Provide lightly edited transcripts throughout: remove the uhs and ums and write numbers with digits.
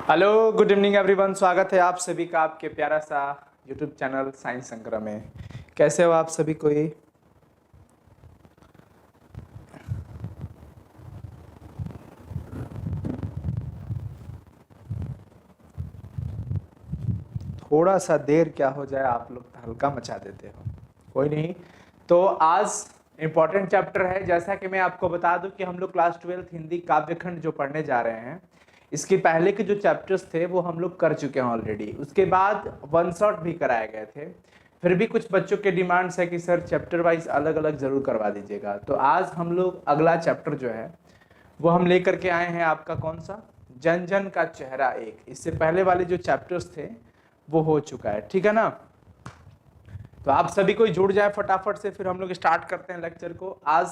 Hello, good evening everyone. स्वागत है आप सभी का आपके प्यारा सा यूट्यूब चैनल साइंस संग्रह में। कैसे हो आप सभी कोई? थोड़ा सा देर क्या हो जाए, आप लोग तो हल्का मचा देते हो। कोई नहीं। तो आज इम्पोर्टेंट चैप्टर है। जैसा कि मैं आपको बता दूं कि हम लोग क्लास 12 हिंदी काव्यखंड जो पढ़ने जा रहे हैं, इसके पहले के जो चैप्टर्स थे वो हम लोग कर चुके हैं ऑलरेडी। उसके बाद वन शॉट भी कराए गए थे। फिर भी कुछ बच्चों के डिमांड्स है कि सर चैप्टर वाइज अलग अलग जरूर करवा दीजिएगा। तो आज हम लोग अगला चैप्टर जो है वो हम लेकर के आए हैं। आपका कौन सा? जन जन का चेहरा एक। इससे पहले वाले जो चैप्टर्स थे वो हो चुका है, ठीक है ना। तो आप सभी कोई जुड़ जाए फटाफट से, फिर हम लोग स्टार्ट करते हैं लेक्चर को। आज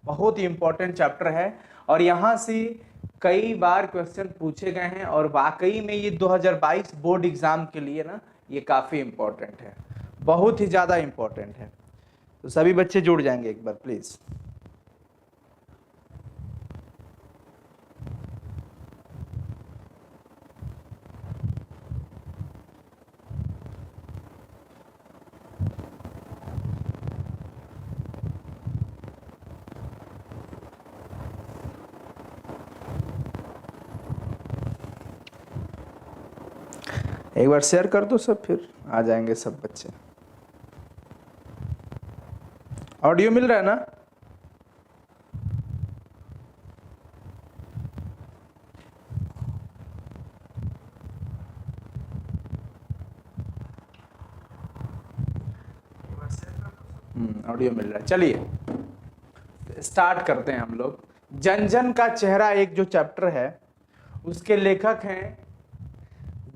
बहुत ही इंपॉर्टेंट चैप्टर है और यहाँ से कई बार क्वेश्चन पूछे गए हैं और वाकई में ये 2022 बोर्ड एग्जाम के लिए ना ये काफी इंपॉर्टेंट है, बहुत ही ज्यादा इंपॉर्टेंट है। तो सभी बच्चे जुड़ जाएंगे एक बार प्लीज। एक बार शेयर कर दो सब, फिर आ जाएंगे सब बच्चे। ऑडियो मिल रहा है ना? ऑडियो मिल रहा है। चलिए स्टार्ट करते हैं हम लोग। जन जन का चेहरा एक जो चैप्टर है उसके लेखक हैं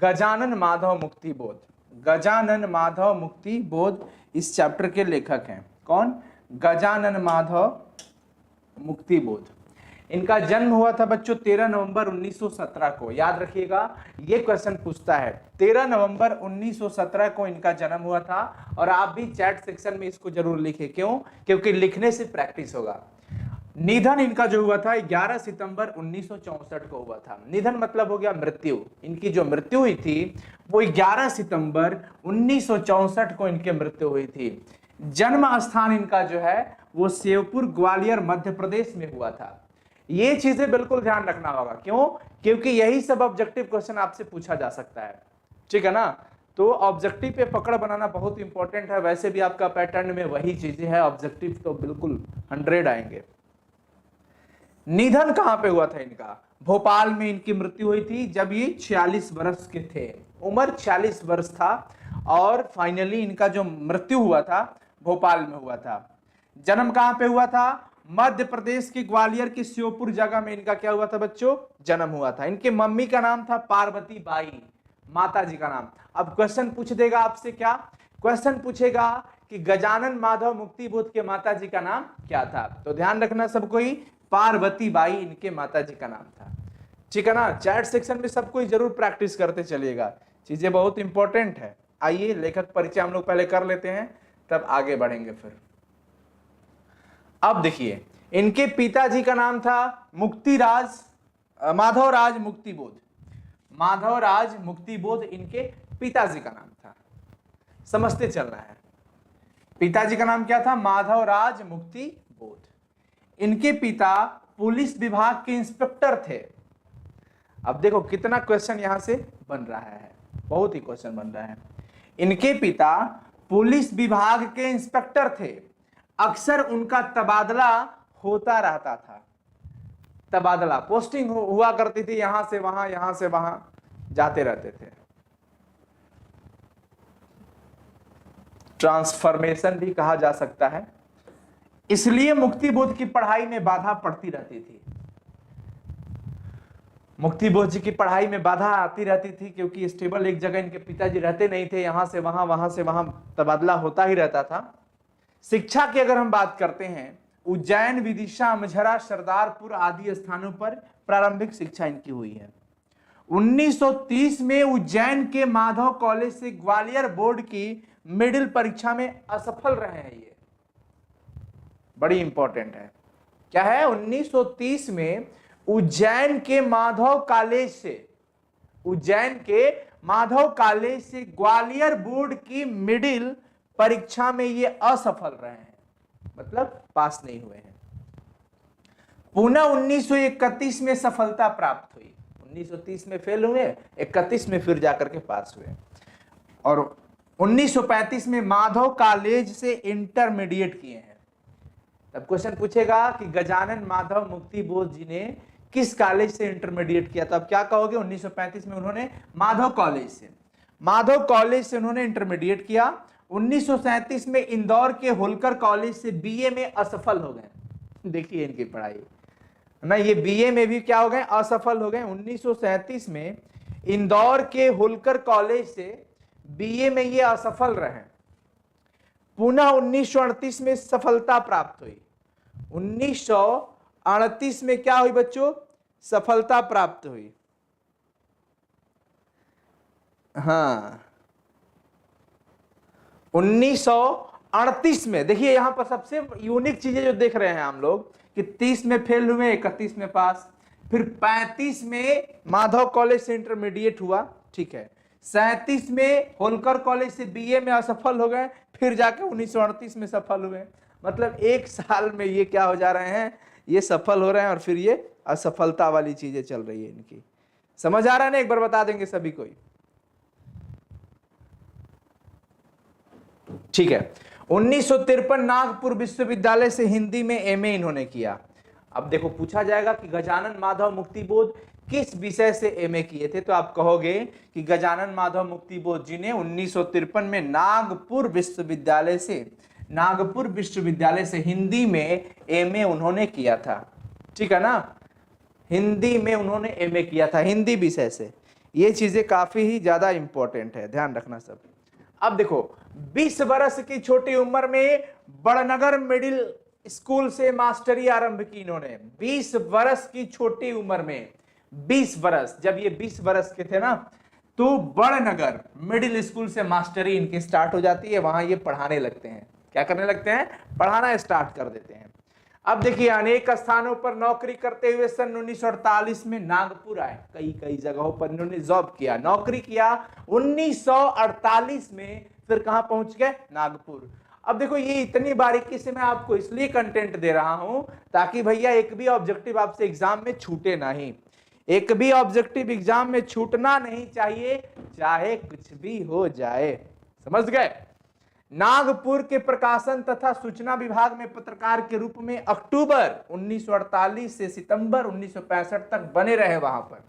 गजानन माधव मुक्तिबोध। गजानन माधव मुक्तिबोध इस चैप्टर के लेखक हैं। कौन? गजानन माधव मुक्तिबोध। इनका जन्म हुआ था बच्चों 13 नवंबर 1917 को। याद रखिएगा, ये क्वेश्चन पूछता है। 13 नवंबर 1917 को इनका जन्म हुआ था। और आप भी चैट सेक्शन में इसको जरूर लिखें। क्यों? क्योंकि लिखने से प्रैक्टिस होगा। निधन इनका जो हुआ था 11 सितंबर 1964 को हुआ था। निधन मतलब हो गया मृत्यु। इनकी जो मृत्यु हुई थी वो 11 सितंबर 1964 को इनकी मृत्यु हुई थी। जन्म स्थान इनका जो है वो सेवपुर ग्वालियर मध्य प्रदेश में हुआ था। ये चीजें बिल्कुल ध्यान रखना होगा। क्यों? क्योंकि यही सब ऑब्जेक्टिव क्वेश्चन आपसे पूछा जा सकता है, ठीक है ना। तो ऑब्जेक्टिव पे पकड़ बनाना बहुत इंपॉर्टेंट है। वैसे भी आपका पैटर्न में वही चीजें है, ऑब्जेक्टिव तो बिल्कुल 100 आएंगे। निधन कहां पे हुआ था इनका? भोपाल में इनकी मृत्यु हुई थी जब ये 46 वर्ष के थे। उम्र 46 वर्ष था और फाइनली इनका जो मृत्यु हुआ था भोपाल में हुआ था। जन्म कहां पे हुआ था? मध्य प्रदेश के ग्वालियर की श्योपुर जगह में इनका क्या हुआ था बच्चों? जन्म हुआ था। इनके मम्मी का नाम था पार्वती बाई, माता जी का नाम। अब क्वेश्चन पूछ देगा आपसे, क्या क्वेश्चन पूछेगा कि गजानन माधव मुक्तिबोध के माता जी का नाम क्या था? तो ध्यान रखना सबको ही, पार्वती बाई इनके माता जी का नाम था, ठीक है ना। चैट सेक्शन में सब कोई जरूर प्रैक्टिस करते चलिएगा, चीजें बहुत इंपॉर्टेंट है। आइए लेखक परिचय हम लोग पहले कर लेते हैं, तब आगे बढ़ेंगे फिर। अब देखिए, इनके पिताजी का नाम था माधवराज मुक्तिबोध। माधवराज मुक्तिबोध इनके पिताजी का नाम था। समझते चलना है। पिताजी का नाम क्या था? माधवराज मुक्तिबोध। इनके पिता पुलिस विभाग के इंस्पेक्टर थे। अब देखो कितना क्वेश्चन यहां से बन रहा है, बहुत ही क्वेश्चन बन रहा है। इनके पिता पुलिस विभाग के इंस्पेक्टर थे। अक्सर उनका तबादला होता रहता था। तबादला, पोस्टिंग हुआ करती थी, यहां से वहां, यहां से वहां जाते रहते थे। ट्रांसफॉर्मेशन भी कहा जा सकता है। इसलिए मुक्तिबोध की पढ़ाई में बाधा पड़ती रहती थी। मुक्तिबोध जी की पढ़ाई में बाधा आती रहती थी क्योंकि स्टेबल एक जगह इनके पिताजी रहते नहीं थे। यहां से वहां, वहां से वहां तबादला होता ही रहता था। शिक्षा की अगर हम बात करते हैं, उज्जैन, विदिशा, अमझरा, सरदारपुर आदि स्थानों पर प्रारंभिक शिक्षा इनकी हुई है। 1930 में उज्जैन के माधव कॉलेज से ग्वालियर बोर्ड की मिडिल परीक्षा में असफल रहे हैं। ये बड़ी इंपॉर्टेंट है। क्या है? 1930 में उज्जैन के माधव कॉलेज से, उज्जैन के माधव कॉलेज से ग्वालियर बोर्ड की मिडिल परीक्षा में ये असफल रहे हैं, मतलब पास नहीं हुए हैं। पुनः 1931 में सफलता प्राप्त हुई, 1930 में फेल हुए, 31 में फिर जाकर के पास हुए, और 1935 में माधव कॉलेज से इंटरमीडिएट किए हैं। तब क्वेश्चन पूछेगा कि गजानन माधव मुक्ति बोध जी ने किस कॉलेज से इंटरमीडिएट किया, तो आप क्या कहोगे? 1935 में उन्होंने माधव कॉलेज से उन्होंने इंटरमीडिएट किया। 1937 में इंदौर के होलकर कॉलेज से बीए में असफल हो गए। देखिए इनकी पढ़ाई ना, ये बीए में भी क्या हो गए? असफल हो गए। 1937 में इंदौर के होलकर कॉलेज से बीए में ये असफल रहे। पुनः 1938 में सफलता प्राप्त हुई। 1938 में क्या हुई बच्चों? सफलता प्राप्त हुई। हाँ, 1938 में देखिए यहां पर सबसे यूनिक चीजें जो देख रहे हैं हम लोग कि 30 में फेल हुए, 31 में पास, फिर 35 में माधव कॉलेज से इंटरमीडिएट हुआ, ठीक है, 37 में होलकर कॉलेज से बीए में असफल हो गए, फिर जाके 1938 में सफल हुए। मतलब एक साल में ये क्या हो जा रहे हैं? ये सफल हो रहे हैं और फिर ये असफलता वाली चीजें चल रही है इनकी। समझ आ रहा है ना? एक बार बता देंगे सभी कोई, ठीक है। 1953 नागपुर विश्वविद्यालय से हिंदी में एमए इन्होंने किया। अब देखो पूछा जाएगा कि गजानन माधव मुक्ति बोध किस विषय से एमए किए थे, तो आप कहोगे कि गजानन माधव मुक्ति बोध जी ने 1953 में नागपुर विश्वविद्यालय से हिंदी में एमए उन्होंने किया था, ठीक है ना? हिंदी में उन्होंने एमए किया था, हिंदी विषय से। ये चीजें काफी ही ज्यादा इंपॉर्टेंट है, ध्यान रखना सब। अब देखो 20 वर्ष की छोटी उम्र में बड़नगर मिडिल स्कूल से मास्टरी आरंभ की इन्होंने। 20 वर्ष की छोटी उम्र में, 20 वर्ष, जब ये 20 वर्ष के थे ना, तो बड़नगर मिडिल स्कूल से मास्टरी इनकी स्टार्ट हो जाती है। वहां ये पढ़ाने लगते हैं। क्या करने लगते हैं? पढ़ाना स्टार्ट कर देते हैं। अब देखिए अनेक स्थानों पर नौकरी करते हुए सन 1948 में नागपुर आए। कई जगहों पर इन्होंने जॉब किया, नौकरी किया। 1948 में फिर कहां पहुंच गए? नागपुर। अब देखो ये इतनी बारीकी से मैं आपको इसलिए कंटेंट दे रहा हूं ताकि भैया एक भी ऑब्जेक्टिव आपसे एग्जाम में छूटे नहीं, एक भी ऑब्जेक्टिव एग्जाम में छूटना नहीं चाहिए, चाहे कुछ भी हो जाए। समझ गए? नागपुर के प्रकाशन तथा सूचना विभाग में पत्रकार के रूप में अक्टूबर 1948 से सितंबर 1965 तक बने रहे वहां पर।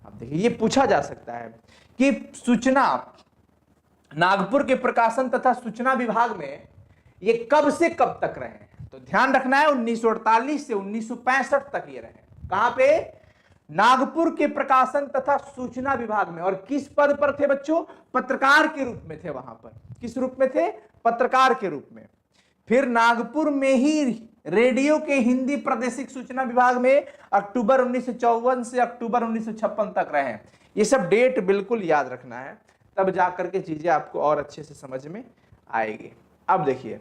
अब देखिए ये पूछा जा सकता है कि सूचना, नागपुर के प्रकाशन तथा सूचना विभाग में ये कब से कब तक रहे, तो ध्यान रखना है 1948 से 1965 तक ये रहे। कहां पे? नागपुर के प्रकाशन तथा सूचना विभाग में। और किस पद पर थे बच्चों? पत्रकार के रूप में थे वहां पर। किस रूप में थे? पत्रकार के रूप में। फिर नागपुर में ही रेडियो के हिंदी प्रादेशिक सूचना विभाग में अक्टूबर 1954 से अक्टूबर 1956 तक रहे। ये सब डेट बिल्कुल याद रखना है, तब जाकर के चीजें आपको और अच्छे से समझ में आएगी। अब देखिए,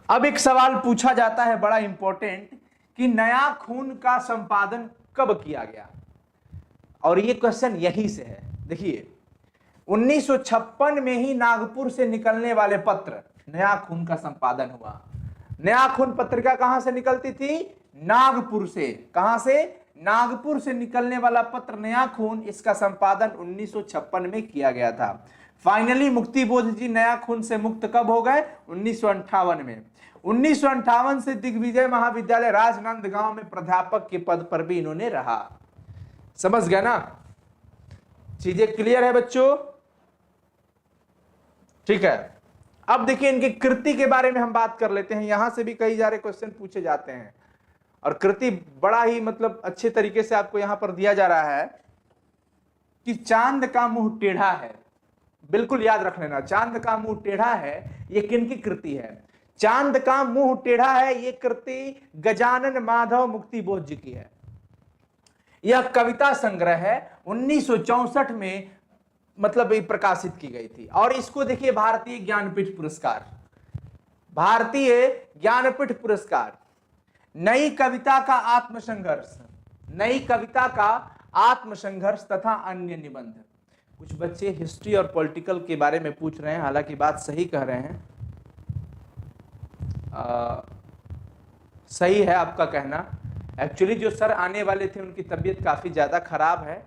अब एक सवाल पूछा जाता है बड़ा इंपॉर्टेंट कि नया खून का संपादन कब किया गया, और ये क्वेश्चन यहीं से है। देखिए 1956 में ही नागपुर से निकलने वाले पत्र नया खून का संपादन हुआ। नया खून पत्रिका कहां से निकलती थी? नागपुर से। कहां से? नागपुर से निकलने वाला पत्र नया खून, इसका संपादन 1956 में किया गया था। फाइनली मुक्ति बोध जी नया खून से मुक्त कब हो गए? 1958 में। 1958 से दिग्विजय महाविद्यालय राजनांदगांव में प्राध्यापक के पद पर भी इन्होंने रहा। समझ गए ना? चीजें क्लियर है बच्चों? ठीक है। अब देखिए इनकी कृति के बारे में हम बात कर लेते हैं। यहां से भी कई सारे क्वेश्चन पूछे जाते हैं और कृति बड़ा ही मतलब अच्छे तरीके से आपको यहां पर दिया जा रहा है कि चांद का मुंह टेढ़ा है। बिल्कुल याद रख लेना, चांद का मुंह टेढ़ा है, ये किनकी कृति है? चांद का मुंह टेढ़ा है, ये कृति गजानन माधव मुक्ति बोध जी की है। यह कविता संग्रह है, 1964 में मतलब ये प्रकाशित की गई थी। और इसको देखिए भारतीय ज्ञानपीठ पुरस्कार, भारतीय ज्ञानपीठ पुरस्कार, नई कविता का आत्मसंघर्ष, नई कविता का आत्मसंघर्ष तथा अन्य निबंध। कुछ बच्चे हिस्ट्री और पॉलिटिकल के बारे में पूछ रहे हैं, हालांकि बात सही कह रहे हैं, सही है आपका कहना। एक्चुअली जो सर आने वाले थे उनकी तबीयत काफ़ी ज़्यादा खराब है,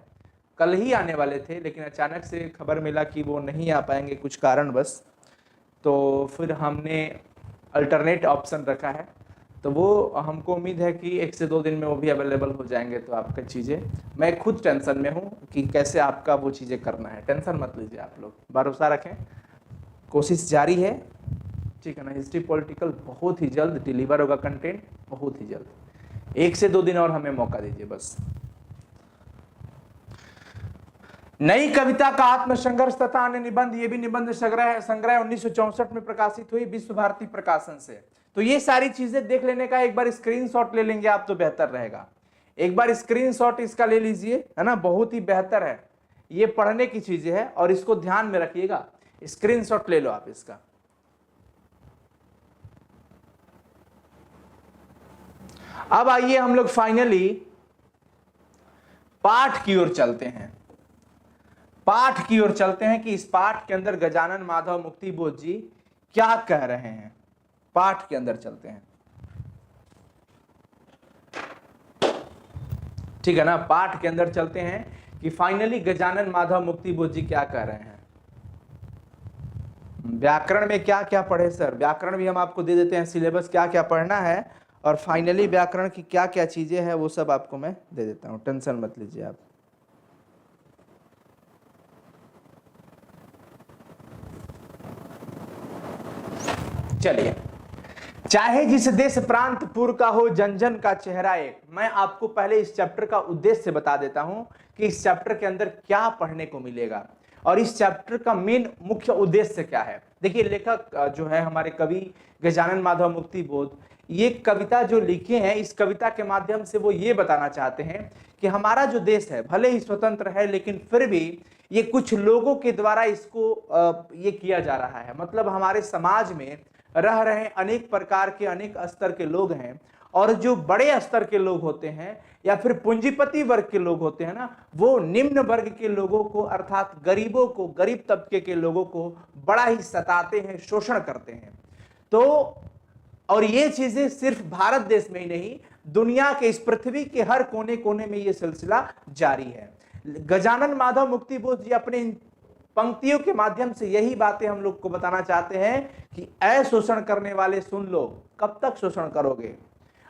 कल ही आने वाले थे, लेकिन अचानक से खबर मिला कि वो नहीं आ पाएंगे कुछ कारणवश, तो फिर हमने अल्टरनेट ऑप्शन रखा है। तो वो हमको उम्मीद है कि 1 से 2 दिन में वो भी अवेलेबल हो जाएंगे। तो आपका चीज़ें, मैं खुद टेंशन में हूँ कि कैसे आपका वो चीज़ें करना है। टेंशन मत लीजिए, आप लोग भरोसा रखें, कोशिश जारी है, ठीक है ना। हिस्ट्री पॉलिटिकल बहुत ही जल्द डिलीवर होगा, कंटेंट बहुत ही जल्द। 1 से 2 दिन और हमें मौका दीजिए बस। नई कविता का आत्मसंघर्ष तथा अन्य निबंध, ये भी निबंध संग्रह 1964 में प्रकाशित हुई विश्व भारती प्रकाशन से। तो ये सारी चीजें देख लेने का एक बार स्क्रीनशॉट ले लेंगे आप तो बेहतर रहेगा। एक बार स्क्रीनशॉट इसका ले लीजिए, है ना, बहुत ही बेहतर है। ये पढ़ने की चीजें है और इसको ध्यान में रखिएगा। स्क्रीनशॉट ले लो आप इसका। अब आइए हम लोग फाइनली पाठ की ओर चलते हैं। पाठ की ओर चलते हैं कि इस पाठ के अंदर गजानन माधव मुक्तिबोध जी क्या कह रहे हैं। पाठ के अंदर चलते हैं, ठीक है ना। पाठ के अंदर चलते हैं कि फाइनली गजानन माधव मुक्तिबोध जी क्या कह रहे हैं। व्याकरण में क्या क्या पढ़े सर? व्याकरण भी हम आपको दे देते हैं, सिलेबस क्या क्या पढ़ना है, और फाइनली व्याकरण की क्या क्या चीजें हैं वो सब आपको मैं दे देता हूं, टेंशन मत लीजिए आप। चलिए, चाहे जिस देश प्रांत पुर का हो, जन जन का चेहरा एक। मैं आपको पहले इस चैप्टर का उद्देश्य बता देता हूं कि इस चैप्टर के अंदर क्या पढ़ने को मिलेगा और इस चैप्टर का मेन मुख्य उद्देश्य क्या है। देखिए, लेखक जो है हमारे कवि गजानन माधव मुक्तिबोध, ये कविता जो लिखे हैं, इस कविता के माध्यम से वो ये बताना चाहते हैं कि हमारा जो देश है भले ही स्वतंत्र है, लेकिन फिर भी ये कुछ लोगों के द्वारा इसको ये किया जा रहा है। मतलब हमारे समाज में रह रहे अनेक प्रकार के, अनेक स्तर के लोग हैं, और जो बड़े स्तर के लोग होते हैं या फिर पूंजीपति वर्ग के लोग होते हैं ना, वो निम्न वर्ग के लोगों को, अर्थात गरीबों को, गरीब तबके के लोगों को बड़ा ही सताते हैं, शोषण करते हैं। तो और ये चीजें सिर्फ भारत देश में ही नहीं, दुनिया के, इस पृथ्वी के हर कोने कोने में ये सिलसिला जारी है। गजानन माधव मुक्तिबोध जी अपने इन पंक्तियों के माध्यम से यही बातें हम लोग को बताना चाहते हैं कि ऐ शोषण करने वाले सुन लो, कब तक शोषण करोगे?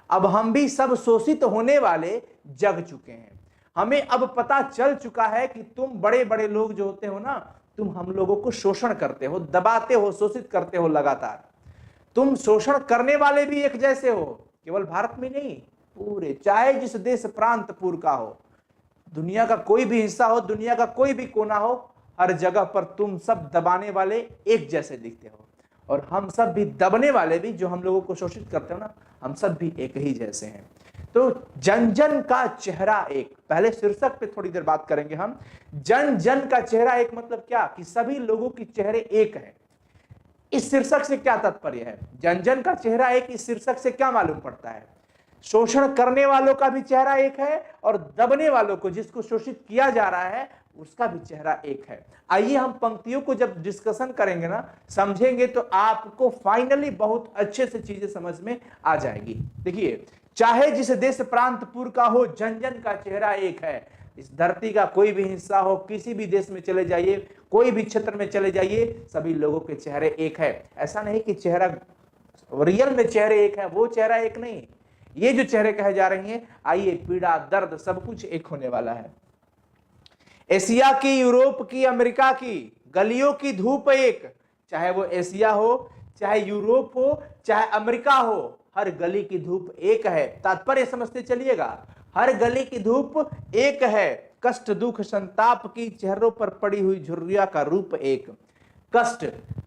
अब हम भी सब शोषित होने वाले जग चुके हैं। हमें अब पता चल चुका है कि तुम बड़े बड़े लोग जो होते हो ना, तुम हम लोगों को शोषण करते हो, दबाते हो, शोषित करते हो लगातार। तुम शोषण करने वाले भी एक जैसे हो, केवल भारत में नहीं, पूरे, चाहे जिस देश प्रांत पुर का हो, दुनिया का कोई भी हिस्सा हो, दुनिया का कोई भी कोना हो, हर जगह पर तुम सब दबाने वाले एक जैसे दिखते हो। और हम सब भी दबने वाले भी, जो हम लोगों को शोषित करते हो ना, हम सब भी एक ही जैसे हैं। तो जन जन का चेहरा एक, पहले शीर्षक पे थोड़ी देर बात करेंगे हम। जन जन का चेहरा एक मतलब क्या? कि सभी लोगों की चेहरे एक है। इस शीर्षक से क्या तात्पर्य है? जन जन का चेहरा एक, इस शीर्षक से क्या मालूम पड़ता है? शोषण करने वालों का भी चेहरा एक है और दबने वालों को, जिसको शोषित किया जा रहा है, उसका भी चेहरा एक है। आइए हम पंक्तियों को जब डिस्कशन करेंगे ना, समझेंगे, तो आपको फाइनली बहुत अच्छे से चीजें समझ में आ जाएगी। देखिए, चाहे जिस देश प्रांत पुर का हो, जन जन का चेहरा एक है। इस धरती का कोई भी हिस्सा हो, किसी भी देश में चले जाइए, कोई भी क्षेत्र में चले जाइए, सभी लोगों के चेहरे एक है। ऐसा नहीं कि चेहरा रियल में चेहरे एक है, वो चेहरा एक नहीं, ये जो चेहरे कहे जा रही हैं, आइए, पीड़ा, दर्द, सब कुछ एक होने वाला है। एशिया की, यूरोप की, अमेरिका की गलियों की धूप एक, चाहे वो एशिया हो, चाहे यूरोप हो, चाहे अमेरिका हो, हर गली की धूप एक है। तात्पर्य समझते चलिएगा, हर गली की धूप एक है। कष्ट, दुख, संताप की चेहरों पर पड़ी हुई झुर्रिया का रूप एक। कष्ट,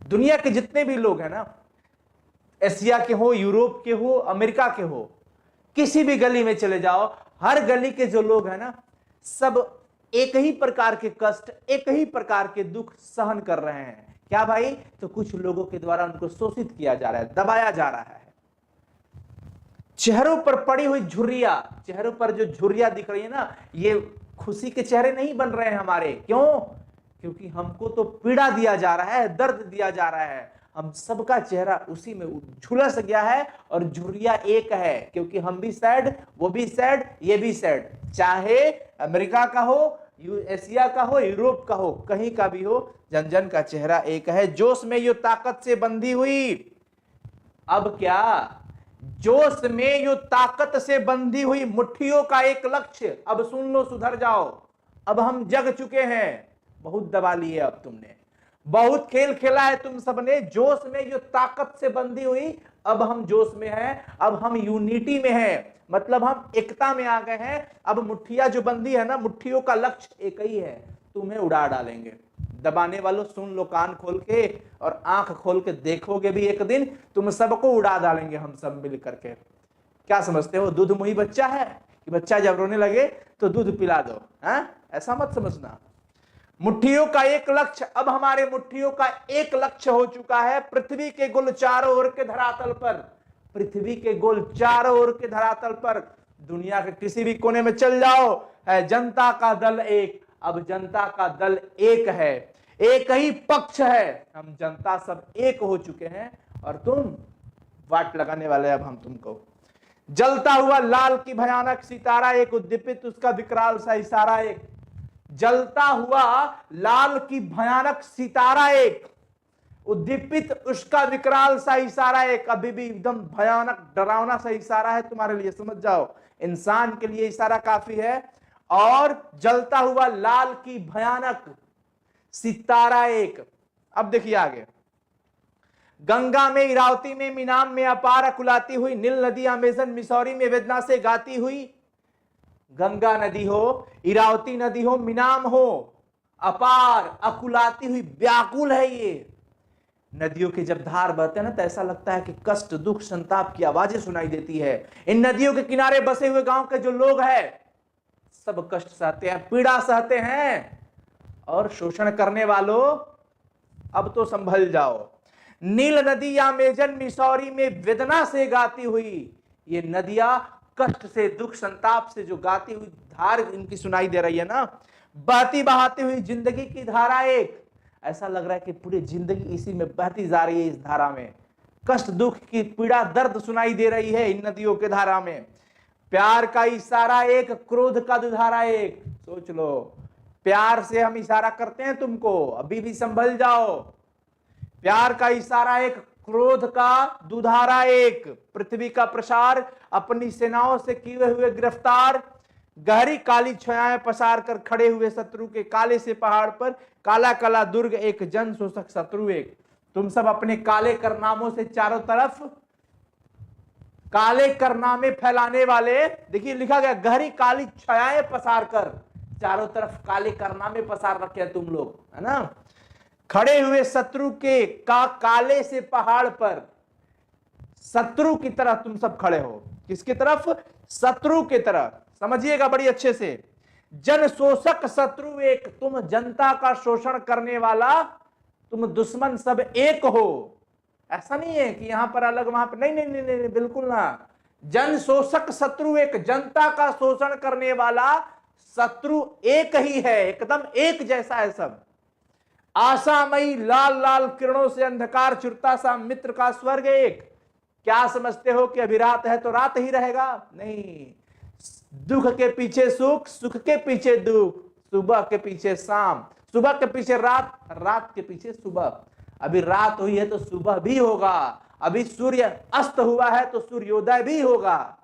दुनिया के जितने भी लोग हैं ना, एशिया के हो, यूरोप के हो, अमेरिका के हो, किसी भी गली में चले जाओ, हर गली के जो लोग हैं ना, सब एक ही प्रकार के कष्ट, एक ही प्रकार के दुख सहन कर रहे हैं। क्या भाई? तो कुछ लोगों के द्वारा उनको शोषित किया जा रहा है, दबाया जा रहा है। चेहरों पर पड़ी हुई झुर्रिया, चेहरों पर जो झुर्रिया दिख रही है ना, ये खुशी के चेहरे नहीं बन रहे हैं हमारे। क्यों? क्योंकि हमको तो पीड़ा दिया जा रहा है, दर्द दिया जा रहा है। हम सबका चेहरा उसी में झुलस गया है और झुर्रिया एक है, क्योंकि हम भी सैड, वो भी सैड, ये भी सैड। चाहे अमेरिका का हो, एशिया का हो, यूरोप का हो, कहीं का भी हो, जन जन का चेहरा एक है। जोश में यो ताकत से बंधी हुई, अब क्या? जोश में यो ताकत से बंधी हुई मुट्ठियों का एक लक्ष्य, अब सुन लो, सुधर जाओ। अब हम जग चुके हैं, बहुत दबा लिए अब तुमने, बहुत खेल खेला है तुम सबने। जोश में यो ताकत से बंधी हुई, अब हम जोश में हैं, अब हम यूनिटी में हैं, मतलब हम एकता में आ गए हैं। अब मुट्ठियां जो बंदी है ना, मुट्ठियों का लक्ष्य एक ही है, तुम्हें उड़ा डालेंगे। दबाने वालों सुन लो कान खोल के और आंख खोल के, देखोगे भी एक दिन तुम सबको उड़ा डालेंगे हम सब मिल करके। क्या समझते हो, दूध मुही बच्चा है कि बच्चा जब रोने लगे तो दूध पिला दो? ऐसा मत समझना। मुट्ठियों का एक लक्ष्य, अब हमारे मुट्ठियों का एक लक्ष्य हो चुका है, पृथ्वी के गोल चारों ओर के धरातल पर, पृथ्वी के गोल चारों ओर के धरातल पर, दुनिया के किसी भी कोने में चल जाओ, है जनता का दल एक। अब जनता का दल एक है, एक ही पक्ष है, हम जनता सब एक हो चुके हैं और तुम वाट लगाने वाले। अब हम तुमको जलता हुआ लाल की भयानक सितारा एक, उद्दीपित उसका विकराल सा इशारा एक। जलता हुआ लाल की भयानक सितारा एक, उद्दीपित उसका विकराल सा इशारा एक। अभी भी एकदम भयानक डरावना सा इशारा है तुम्हारे लिए, समझ जाओ। इंसान के लिए इशारा काफी है। और जलता हुआ लाल की भयानक सितारा एक। अब देखिए आगे, गंगा में, इरावती में, मीनाम में अपार अकुलाती हुई, नील नदी अमेजन मिसौरी में वेदना से गाती हुई। गंगा नदी हो, इरावती नदी हो, मीनाम हो, अपार अकुलाती हुई, व्याकुल है ये। नदियों के जब धार बहते हैं ना, तो ऐसा लगता है कि कष्ट, दुख, संताप की आवाजें सुनाई देती है। इन नदियों के किनारे बसे हुए गांव के जो लोग हैं सब कष्ट सहते हैं, पीड़ा सहते हैं। और शोषण करने वालों अब तो संभल जाओ। नील नदी या अमेजन मिसौरी में वेदना से गाती हुई, ये नदियां कष्ट से, दुख, संताप से जो गाती हुई धार इनकी सुनाई दे रही है ना, बहती बहाती हुई जिंदगी की धारा एक। ऐसा लग रहा है कि पूरी जिंदगी इसी में बहती जा रही है, इस धारा में कष्ट, दुख की पीड़ा, दर्द सुनाई दे रही है इन नदियों के धारा में। प्यार का इशारा एक, क्रोध का दुधारा एक। सोच लो, प्यार से हम इशारा करते हैं तुमको, अभी भी संभल जाओ। प्यार का इशारा एक, क्रोध का दुधारा एक। पृथ्वी का प्रसार, अपनी सेनाओं से किए हुए गिरफ्तार, गहरी काली छायाएं पसार कर खड़े हुए शत्रु के काले से पहाड़ पर, काला काला दुर्ग एक, जन शोषक शत्रु एक। तुम सब अपने काले करनामों से चारों तरफ, काले करनामे फैलाने वाले, देखिए लिखा गया गहरी काली छायाएं पसार कर, चारों तरफ काले करनामे पसार रखे हैं तुम लोग, है ना। खड़े हुए शत्रु के काले से पहाड़ पर, शत्रु की तरह तुम सब खड़े हो। किसकी तरफ? शत्रु की तरफ। समझिएगा बड़ी अच्छे से। जन शोषक शत्रु एक, तुम जनता का शोषण करने वाला, तुम दुश्मन सब एक हो। ऐसा नहीं है कि यहां पर अलग वहां पर, नहीं नहीं नहीं नहीं, बिल्कुल ना। जन शोषक शत्रु एक, जनता का शोषण करने वाला शत्रु एक ही है, एकदम एक जैसा है सब। आशामयी लाल लाल किरणों से अंधकार चुरता सा मित्र का स्वर्ग एक। क्या समझते हो कि अभी रात है तो रात ही रहेगा? नहीं, दुख के पीछे सुख, सुख के पीछे दुख, सुबह के पीछे शाम, सुबह के पीछे रात, रात के पीछे सुबह। अभी रात हुई है तो सुबह भी होगा, अभी सूर्य अस्त हुआ है तो सूर्योदय भी होगा।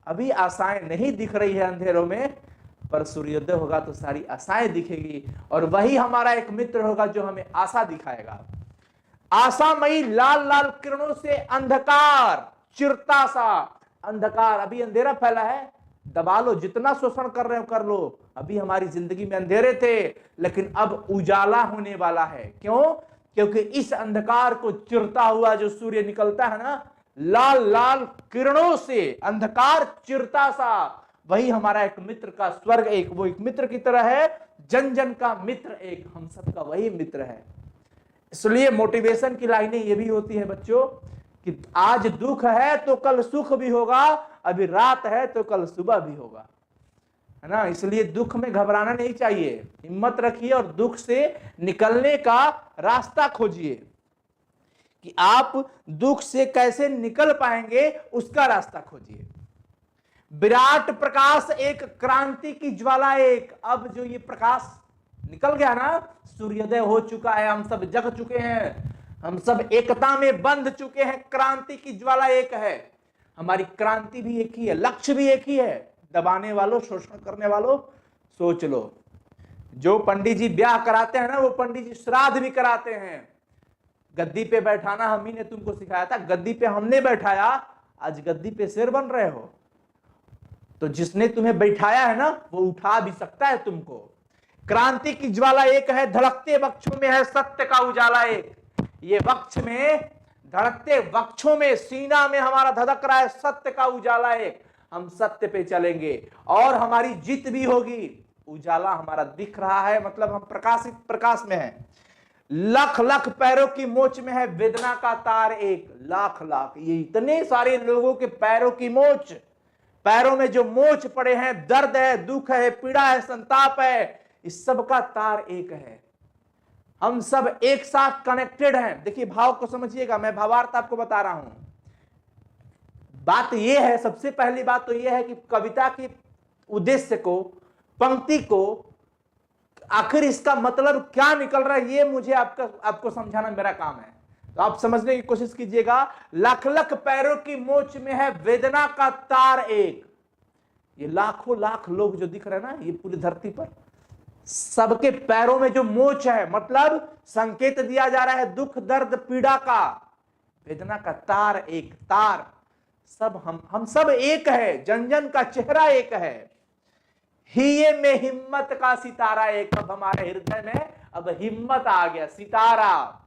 अभी आशाएं नहीं दिख रही है अंधेरों में, पर सूर्योदय होगा तो सारी आशाएं दिखेगी, और वही हमारा एक मित्र होगा जो हमें आशा दिखाएगा। आशामयी लाल लाल किरणों से अंधकार चिरता सा, अंधकार, अभी अंधेरा फैला है, दबा लो, जितना शोषण कर रहे हो कर लो। अभी हमारी जिंदगी में अंधेरे थे, लेकिन अब उजाला होने वाला है। क्यों? क्योंकि इस अंधकार को चिरता हुआ जो सूर्य निकलता है ना, लाल लाल किरणों से अंधकार चिरता सा, वही हमारा एक मित्र का स्वर्ग एक, वो एक मित्र की तरह है, जन जन का मित्र एक, हम सबका वही मित्र है। इसलिए मोटिवेशन की लाइनें ये भी होती है बच्चों कि आज दुख है तो कल सुख भी होगा, अभी रात है तो कल सुबह भी होगा, है ना। इसलिए दुख में घबराना नहीं चाहिए, हिम्मत रखिए और दुख से निकलने का रास्ता खोजिए कि आप दुख से कैसे निकल पाएंगे, उसका रास्ता खोजिए। विराट प्रकाश एक, क्रांति की ज्वाला एक। अब जो ये प्रकाश निकल गया ना, सूर्योदय हो चुका है, हम सब जग चुके हैं, हम सब एकता में बंध चुके हैं, क्रांति की ज्वाला एक है। हमारी क्रांति भी एक ही है, लक्ष्य भी एक ही है। दबाने वालों, शोषण करने वालों, सोच लो। जो पंडित जी ब्याह कराते हैं ना, वो पंडित जी श्राद्ध भी कराते हैं। गद्दी पे बैठाना हम ही ने तुमको सिखाया था, गद्दी पे हमने बैठाया, आज गद्दी पे शेर बन रहे हो। तो जिसने तुम्हें बैठाया है ना, वो उठा भी सकता है तुमको। क्रांति की ज्वाला एक है, धड़कते वक्षों में है सत्य का उजाला एक। ये वक्ष में, धड़कते वक्षों में, सीना में हमारा धधक रहा है सत्य का उजाला एक। हम सत्य पे चलेंगे और हमारी जीत भी होगी। उजाला हमारा दिख रहा है, मतलब हम प्रकाशित प्रकाश में हैं। लाख लाख पैरों की मोच में है वेदना का तार एक। लाख लाख, ये इतने सारे लोगों के पैरों की मोच, पैरों में जो मोच पड़े हैं, दर्द है, दुख है, पीड़ा है, संताप है, इस सब का तार एक है। हम सब एक साथ कनेक्टेड हैं। देखिए भाव को समझिएगा, मैं भावार्थ आपको बता रहा हूं। बात यह है, सबसे पहली बात तो यह है कि कविता के उद्देश्य को, पंक्ति को, आखिर इसका मतलब क्या निकल रहा है, ये मुझे आपको समझाना मेरा काम है। तो आप समझने की कोशिश कीजिएगा। लाख लाख पैरों की मोच में है वेदना का तार एक। ये लाखों लाख लोग जो दिख रहे हैं ना, ये पूरी धरती पर, सबके पैरों में जो मोच है, मतलब संकेत दिया जा रहा है दुख, दर्द, पीड़ा का। वेदना का तार एक, तार सब हम सब एक है, जन जन का चेहरा एक है। हिये में हिम्मत का सितारा एक। अब हमारे हृदय में अब हिम्मत आ गया, सितारा।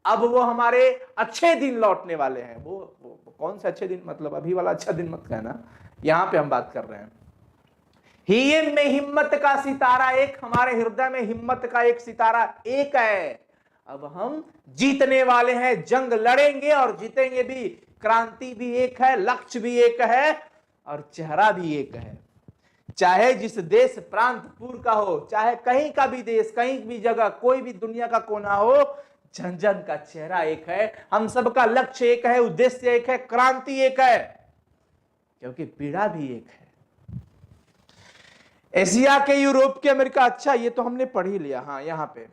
अब वो हमारे अच्छे दिन लौटने वाले हैं। वो कौन से अच्छे दिन, मतलब अभी वाला अच्छा दिन मत कहना, यहां पे हम बात कर रहे हैं। हिये में हिम्मत का सितारा एक, हमारे हृदय में हिम्मत का एक सितारा एक है। अब हम जीतने वाले हैं, जंग लड़ेंगे और जीतेंगे भी। क्रांति भी एक है, लक्ष्य भी एक है और चेहरा भी एक है। चाहे जिस देश प्रांत पूर्व का हो, चाहे कहीं का भी देश, कहीं भी जगह, कोई भी दुनिया का कोना हो, जन जन का चेहरा एक है। हम सबका लक्ष्य एक है, उद्देश्य एक है, क्रांति एक है, क्योंकि पीड़ा भी एक है। एशिया के, यूरोप के, अमेरिका, अच्छा ये तो हमने पढ़ ही लिया। हाँ, यहां पे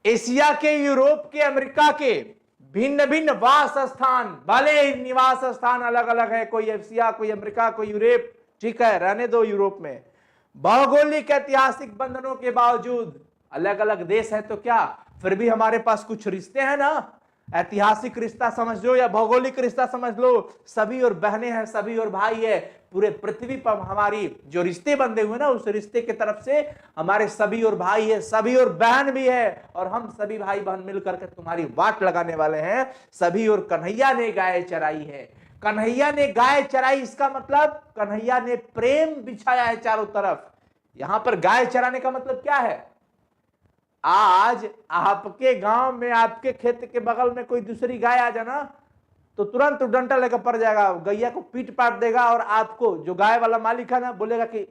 एशिया के, यूरोप के, अमेरिका के भिन्न भिन्न वास स्थान, भले निवास स्थान अलग अलग है, कोई एशिया, कोई अमेरिका, कोई यूरोप, ठीक है, रहने दो यूरोप में। भौगोलिक ऐतिहासिक बंधनों के बावजूद अलग अलग देश है, तो क्या फिर भी हमारे पास कुछ रिश्ते हैं ना। ऐतिहासिक रिश्ता समझ लो या भौगोलिक रिश्ता समझ लो, सभी और बहनें हैं, सभी और भाई है। पूरे पृथ्वी पर हमारी जो रिश्ते बंधे हुए ना, उस रिश्ते की तरफ से हमारे सभी और भाई है, सभी और बहन भी है। और हम सभी भाई बहन मिलकर के तुम्हारी वाट लगाने वाले हैं। सभी और कन्हैया ने गाय चराई है, कन्हैया ने गाय चराई, इसका मतलब कन्हैया ने प्रेम बिछाया है चारों तरफ। यहां पर गाय चराने का मतलब क्या है? आज आपके गांव में, आपके खेत के बगल में कोई दूसरी गाय आ जाना, तो तुरंत डंडा लेकर पड़ जाएगा, गैया को पीट पाट देगा और आपको, जो गाय वाला मालिक है ना, बोलेगा कि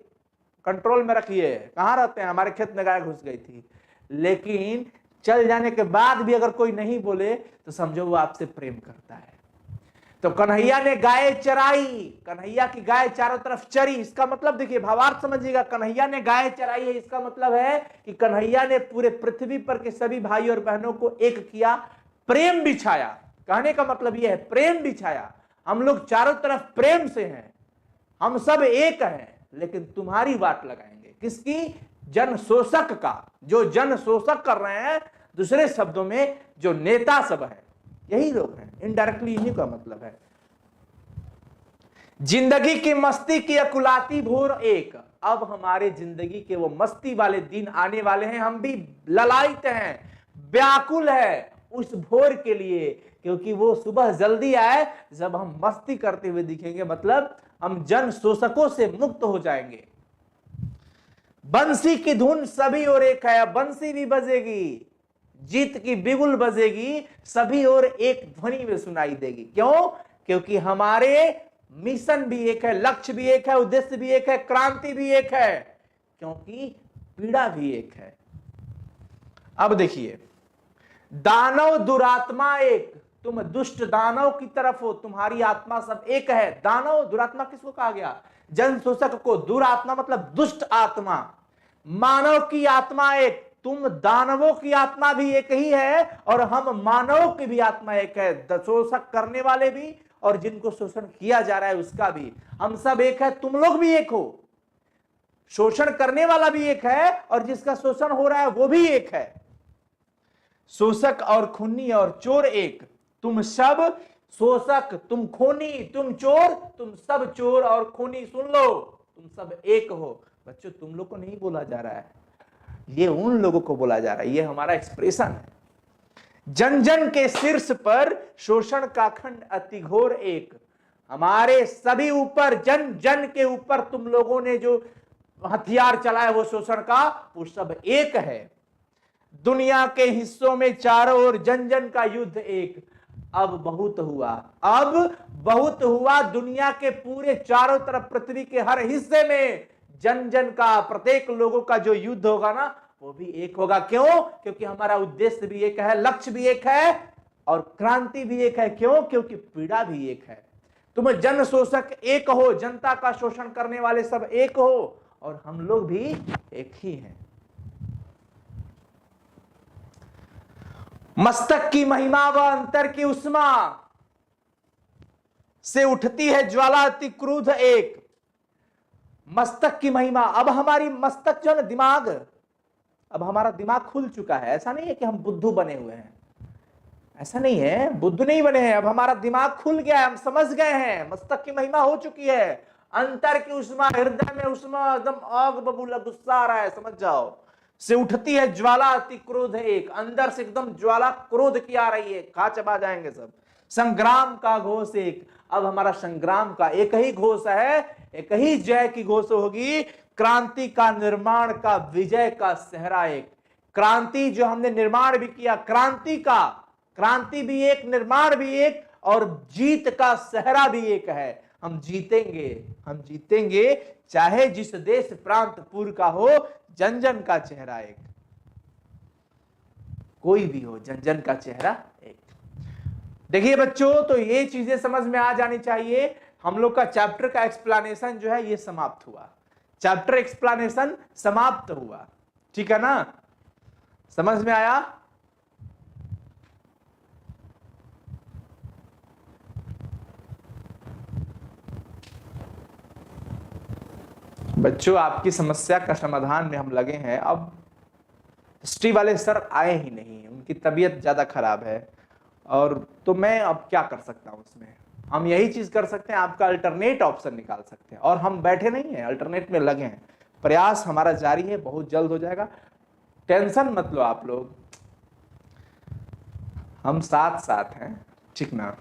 कंट्रोल में रखिए, कहां रहते हैं, हमारे खेत में गाय घुस गई थी। लेकिन चल जाने के बाद भी अगर कोई नहीं बोले तो समझो वो आपसे प्रेम करता है। तो कन्हैया ने गाय चराई, कन्हैया की गाय चारों तरफ चरी, इसका मतलब देखिए, भावार्थ समझिएगा। कन्हैया ने गाय चराई है, इसका मतलब है कि कन्हैया ने पूरे पृथ्वी पर के सभी भाई और बहनों को एक किया, प्रेम बिछाया। कहने का मतलब यह है, प्रेम बिछाया। हम लोग चारों तरफ प्रेम से हैं, हम सब एक हैं, लेकिन तुम्हारी वाट लगाएंगे। किसकी? जन शोषक का। जो जन शोषक कर रहे हैं, दूसरे शब्दों में जो नेता सब है, यही लोग हैं। इनडायरेक्टली इन्हीं का मतलब है। जिंदगी की मस्ती की अकुलाती भोर एक। अब हमारे जिंदगी के वो मस्ती वाले दिन आने वाले हैं। हम भी ललायित हैं, व्याकुल है उस भोर के लिए, क्योंकि वो सुबह जल्दी आए जब हम मस्ती करते हुए दिखेंगे। मतलब हम जन शोषकों से मुक्त हो जाएंगे। बंसी की धुन सभी और एक है, बंसी भी बजेगी, जीत की बिगुल बजेगी, सभी और एक ध्वनि में सुनाई देगी। क्यों? क्योंकि हमारे मिशन भी एक है, लक्ष्य भी एक है, उद्देश्य भी एक है, क्रांति भी एक है, क्योंकि पीड़ा भी एक है। अब देखिए, दानव दुरात्मा एक, तुम दुष्ट दानव की तरफ हो, तुम्हारी आत्मा सब एक है। दानव दुरात्मा किसको कहा गया? जन शोषक को। दुरात्मा मतलब दुष्ट आत्मा। मानव की आत्मा एक, तुम दानवों की आत्मा भी एक ही है और हम मानव की भी आत्मा एक है, शोषक करने वाले भी और जिनको शोषण किया जा रहा है उसका भी। हम सब एक है, तुम लोग भी एक हो। शोषण करने वाला भी एक है और जिसका शोषण हो रहा है वो भी एक है। शोषक और खूनी और चोर एक, तुम सब शोषक, तुम खूनी, तुम चोर, तुम सब चोर और खूनी। सुन लो, तुम सब एक हो। बच्चों, तुम लोग को नहीं बोला जा रहा है, ये उन लोगों को बोला जा रहा है, ये हमारा एक्सप्रेशन है। जन जन के शीर्ष पर शोषण का खंड अति घोर एक, हमारे सभी ऊपर, जन जन के ऊपर तुम लोगों ने जो हथियार चलाया वो शोषण का, वो सब एक है। दुनिया के हिस्सों में चारों ओर जन जन का युद्ध एक। अब बहुत हुआ, अब बहुत हुआ। दुनिया के पूरे चारों तरफ, पृथ्वी के हर हिस्से में जन जन का, प्रत्येक लोगों का जो युद्ध होगा ना, वो भी एक होगा। क्यों? क्योंकि हमारा उद्देश्य भी एक है, लक्ष्य भी एक है और क्रांति भी एक है। क्यों? क्योंकि पीड़ा भी एक है। तुम जन शोषक एक हो, जनता का शोषण करने वाले सब एक हो और हम लोग भी एक ही हैं। मस्तक की महिमा व अंतर की उष्मा से उठती है ज्वाला अति क्रोध एक। मस्तक की महिमा, अब हमारी मस्तक जो है दिमाग, अब हमारा दिमाग खुल चुका है। ऐसा नहीं है कि हम बुद्धू बने हुए हैं, ऐसा नहीं है, बुद्धू नहीं बने हैं। अब हमारा दिमाग खुल गया है, हम समझ गए हैं, मस्तक की महिमा हो चुकी है। अंतर की उष्मा, हृदय में उष्मा, एकदम आग बबूला, गुस्सा आ रहा है, समझ जाओ। से उठती है ज्वाला अति क्रोध एक, अंदर से एकदम ज्वाला क्रोध की आ रही है, खा चबा जाएंगे सब। संग्राम का घोष एक, अब हमारा संग्राम का एक ही घोष है, एक ही जय की घोष होगी। क्रांति का, निर्माण का, विजय का सेहरा एक। क्रांति जो हमने निर्माण भी किया, क्रांति का, क्रांति भी एक, निर्माण भी एक और जीत का सेहरा भी एक है। हम जीतेंगे, हम जीतेंगे, चाहे जिस देश प्रांत पूर्व का हो, जन जन का चेहरा एक। कोई भी हो, जन जन का चेहरा एक। देखिए बच्चों, तो ये चीजें समझ में आ जानी चाहिए। हम लोग का चैप्टर का एक्सप्लेनेशन जो है ये समाप्त हुआ, चैप्टर एक्सप्लेनेशन समाप्त हुआ, ठीक है ना? समझ में आया? बच्चों, आपकी समस्या का समाधान में हम लगे हैं। अब हिस्ट्री वाले सर आए ही नहीं, उनकी तबीयत ज्यादा खराब है, और तो मैं अब क्या कर सकता हूं उसमें? हम यही चीज कर सकते हैं, आपका अल्टरनेट ऑप्शन निकाल सकते हैं, और हम बैठे नहीं हैं, अल्टरनेट में लगे हैं। प्रयास हमारा जारी है, बहुत जल्द हो जाएगा, टेंशन मत लो आप लोग, हम साथ साथ हैं, ठीक ना?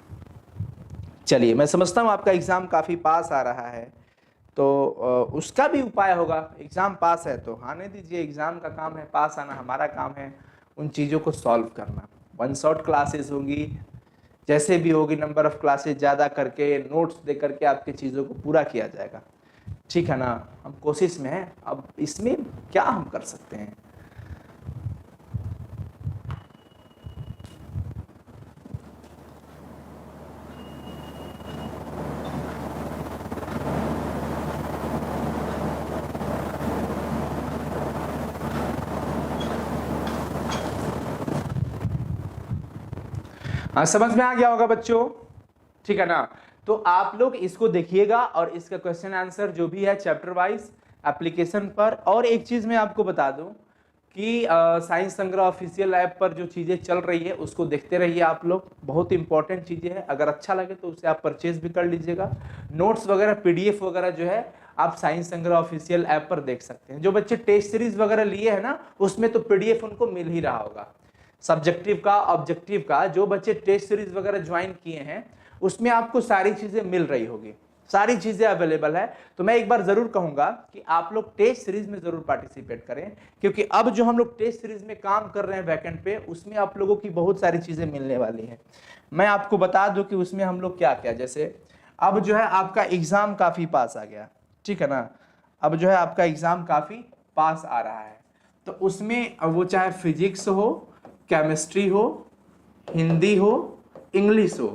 चलिए, मैं समझता हूं आपका एग्जाम काफी पास आ रहा है, तो उसका भी उपाय होगा। एग्जाम पास है तो आने दीजिए, एग्जाम का काम है पास आना, हमारा काम है उन चीज़ों को सॉल्व करना। वन शॉट क्लासेस होंगी, जैसे भी होगी, नंबर ऑफ क्लासेस ज़्यादा करके, नोट्स दे करके आपकी चीज़ों को पूरा किया जाएगा, ठीक है ना? हम कोशिश में हैं, अब इसमें क्या हम कर सकते हैं? हाँ, समझ में आ गया होगा बच्चों, ठीक है ना? तो आप लोग इसको देखिएगा और इसका क्वेश्चन आंसर जो भी है चैप्टर वाइज एप्लीकेशन पर। और एक चीज मैं आपको बता दूं कि साइंस संग्रह ऑफिशियल ऐप पर जो चीजें चल रही है उसको देखते रहिए आप लोग, बहुत इंपॉर्टेंट चीजें हैं। अगर अच्छा लगे तो उसे आप परचेज भी कर लीजिएगा। नोट्स वगैरह, पीडीएफ वगैरह जो है आप साइंस संग्रह ऑफिशियल ऐप पर देख सकते हैं। जो बच्चे टेस्ट सीरीज वगैरह लिए है ना, उसमें तो पीडीएफ उनको मिल ही रहा होगा, सब्जेक्टिव का, ऑब्जेक्टिव का। जो बच्चे टेस्ट सीरीज वगैरह ज्वाइन किए हैं उसमें आपको सारी चीजें मिल रही होगी, सारी चीजें अवेलेबल है। तो मैं एक बार जरूर कहूंगा कि आप लोग टेस्ट सीरीज में जरूर पार्टिसिपेट करें, क्योंकि अब जो हम लोग टेस्ट सीरीज में काम कर रहे हैं वैकेंट पे, उसमें आप लोगों की बहुत सारी चीजें मिलने वाली हैं। मैं आपको बता दूं कि उसमें हम लोग क्या क्या, जैसे अब जो है आपका एग्जाम काफी पास आ गया, ठीक है ना, अब जो है आपका एग्जाम काफी पास आ रहा है, तो उसमें अब वो चाहे फिजिक्स हो, केमिस्ट्री हो, हिंदी हो, इंग्लिश हो,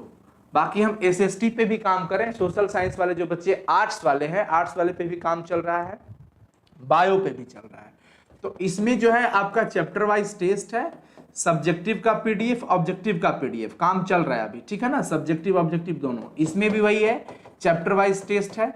बाकी हम एसएसटी पे भी काम करें, सोशल साइंस वाले जो बच्चे आर्ट्स वाले हैं, आर्ट्स वाले पे भी काम चल रहा है, बायो पे भी चल रहा है। तो इसमें जो है आपका चैप्टर वाइज टेस्ट है, सब्जेक्टिव का पीडीएफ, ऑब्जेक्टिव का पीडीएफ, काम चल रहा है अभी, ठीक है ना, सब्जेक्टिव ऑब्जेक्टिव दोनों। इसमें भी वही है, चैप्टर वाइज टेस्ट है,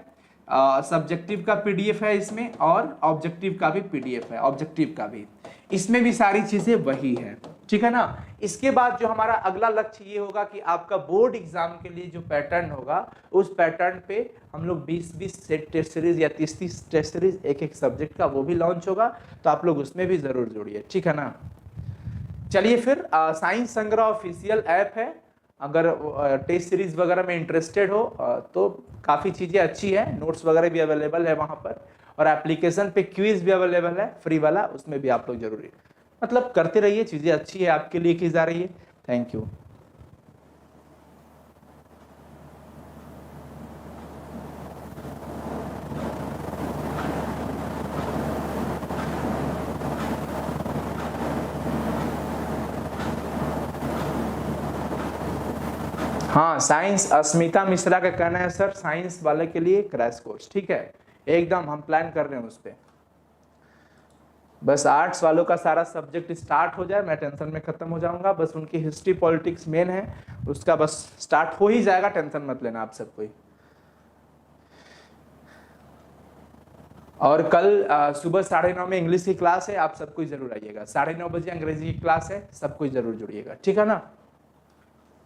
सब्जेक्टिव का पीडीएफ है इसमें, और ऑब्जेक्टिव का भी पीडीएफ है, ऑब्जेक्टिव का भी, इसमें भी सारी चीजें वही है, ठीक है ना। इसके बाद जो हमारा अगला लक्ष्य ये होगा कि आपका बोर्ड एग्जाम के लिए जो पैटर्न होगा, उस पैटर्न पे हम लोग 20-20 टेस्ट सीरीज या 30-30 टेस्ट सीरीज एक एक सब्जेक्ट का वो भी लॉन्च होगा, तो आप लोग उसमें भी जरूर जुड़िए, ठीक है ना। चलिए फिर साइंस संग्रह ऑफिशियल ऐप है, अगर टेस्ट सीरीज वगैरह में इंटरेस्टेड हो तो काफ़ी चीज़ें अच्छी है, नोट्स वगैरह भी अवेलेबल है वहाँ पर, और एप्लीकेशन पे क्विज भी अवेलेबल है फ्री वाला, उसमें भी आप लोग जरूरी मतलब करते रहिए, चीज़ें अच्छी है आपके लिए की जा रही है। Thank you. हाँ, साइंस, अस्मिता मिश्रा का कहना है सर साइंस वाले के लिए क्रैश कोर्स, ठीक है, एकदम हम प्लान कर रहे हैं उस पर। बस आर्ट्स वालों का सारा सब्जेक्ट स्टार्ट हो जाए, मैं टेंशन में खत्म हो जाऊंगा, बस उनकी हिस्ट्री पॉलिटिक्स मेन है, उसका बस स्टार्ट हो ही जाएगा, टेंशन मत लेना आप सब कोई। और कल सुबह 9:30 में इंग्लिश की क्लास है, आप सब कोई जरूर आइएगा, 9:30 बजे अंग्रेजी की क्लास है, सब कोई जरूर जुड़िएगा, ठीक है ना।